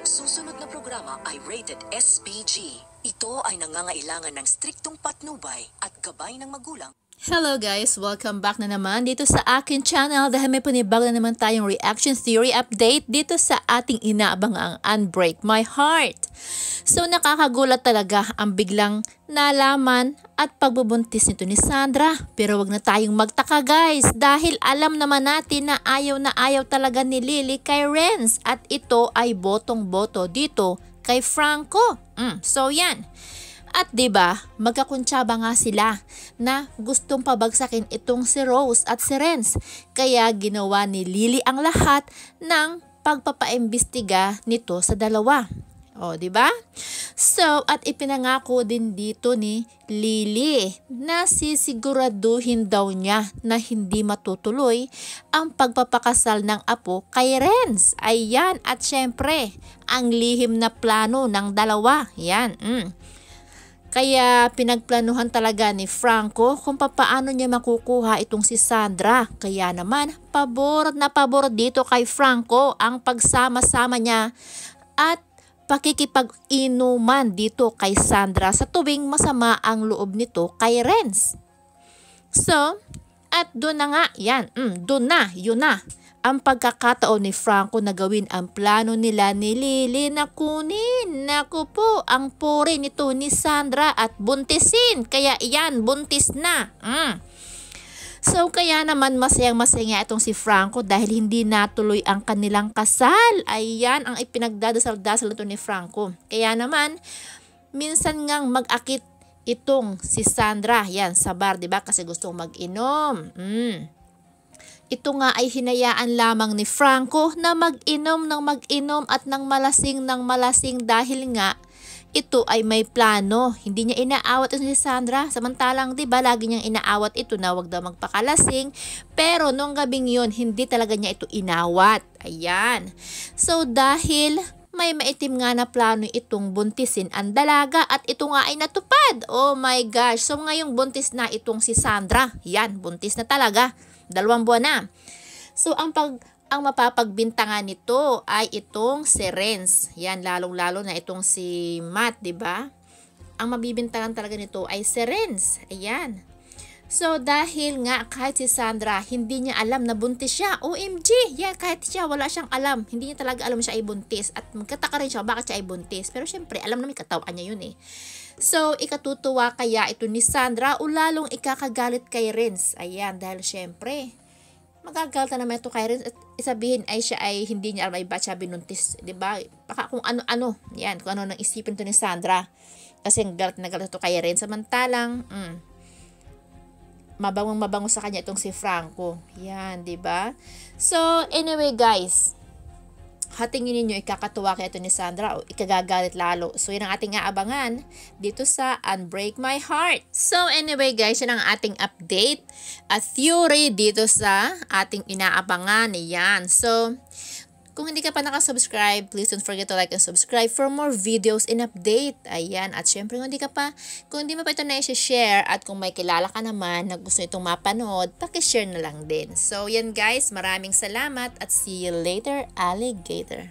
Ang susunod na programa ay rated SPG. Ito ay nangangailangan ng striktong patnubay at gabay ng magulang. Hello guys! Welcome back na naman dito sa akin channel dahil may panibag na naman tayong reaction theory update dito sa ating inaabangang Unbreak My Heart. So nakakagulat talaga ang biglang nalaman at pagbubuntis nito ni Sandra. Pero wag na tayong magtaka guys dahil alam naman natin na ayaw talaga ni Lily kay Renz at ito ay botong-boto dito kay Franco. So yan. At 'di ba, magkakuntsaba nga sila na gustong pabagsakin itong si Rose at si Renz. Kaya ginawa ni Lily ang lahat ng pagpapaimbestiga nito sa dalawa. O, 'di ba? So, at ipinangako din dito ni Lily na sisiguraduhin daw niya na hindi matutuloy ang pagpapakasal ng apo kay Renz. Ayan, at syempre, ang lihim na plano ng dalawa. Yan. Kaya pinagplanuhan talaga ni Franco kung paano niya makukuha itong si Sandra. Kaya naman, pabor na pabor dito kay Franco ang pagsama-sama niya at pakikipag-inuman dito kay Sandra sa tuwing masama ang loob nito kay Renz. So, at doon na nga, yan, yun na. Ang pagkakataon ni Franco na gawin ang plano nila ni Lily na kunin. Naku po, ang puri nito ni Sandra at buntisin. Kaya iyan, buntis na. So kaya naman masayang-masaya itong si Franco dahil hindi natuloy ang kanilang kasal. Ayan ang ipinagdadasal-dasal nito ni Franco. Kaya naman, minsan ngang mag-akit itong si Sandra. Yan, sa bar, diba? Kasi gustong mag-inom. Ito nga ay hinayaan lamang ni Franco na mag-inom at ng malasing dahil nga ito ay may plano. Hindi niya inaawat ito si Sandra. Samantalang 'di ba lagi niyang inaawat ito na wag daw magpakalasing. Pero nung gabing yon hindi talaga niya ito inawat. Ayan. So dahil may maitim nga na plano itong buntisin ang dalaga at ito nga ay natupad. Oh my gosh. So ngayong buntis na itong si Sandra. Yan, buntis na talaga. 2 buwan na. So ang mapapagbintangan nito ay itong si Renz. Yan, lalong-lalo na itong si Matt, 'di ba? Ang mabibintangan talaga nito ay si Renz. Ayan. So dahil nga kahit si Sandra hindi niya alam na buntis siya. OMG! Yeah, kahit siya wala siyang alam. Hindi niya talaga alam siya ay buntis at magkataka rin siya bakit siya ay buntis. Pero syempre alam naman katawan niya yun eh. So ikatutuwa kaya ito ni Sandra o lalong ikakagalit kay Renz. Ayan, dahil syempre magagalta naman ito kay Renz at isabihin ay siya ay hindi niya alam ay ba't siya binuntis. Diba? Baka kung ano-ano. Yan, kung ano nang isipin ito ni Sandra. Kasi galit na galit ito kay Renz. Samantalang, mabangong-mabango sa kanya itong si Franco. Yan, 'di ba? So, anyway guys, hatingin ninyo ikakatuwa kaya ito ni Sandra o ikagagalit lalo. So, yan ang ating aabangan dito sa Unbreak My Heart. So, anyway guys, yan ang ating update at theory dito sa ating inaabangan. Yan. So, kung hindi ka pa nakasubscribe, please don't forget to like and subscribe for more videos and update. Ayan. At syempre, kung hindi mo pa ito na-share at kung may kilala ka naman na gusto itong mapanood, pakishare na lang din. So, yan guys. Maraming salamat at see you later, alligator.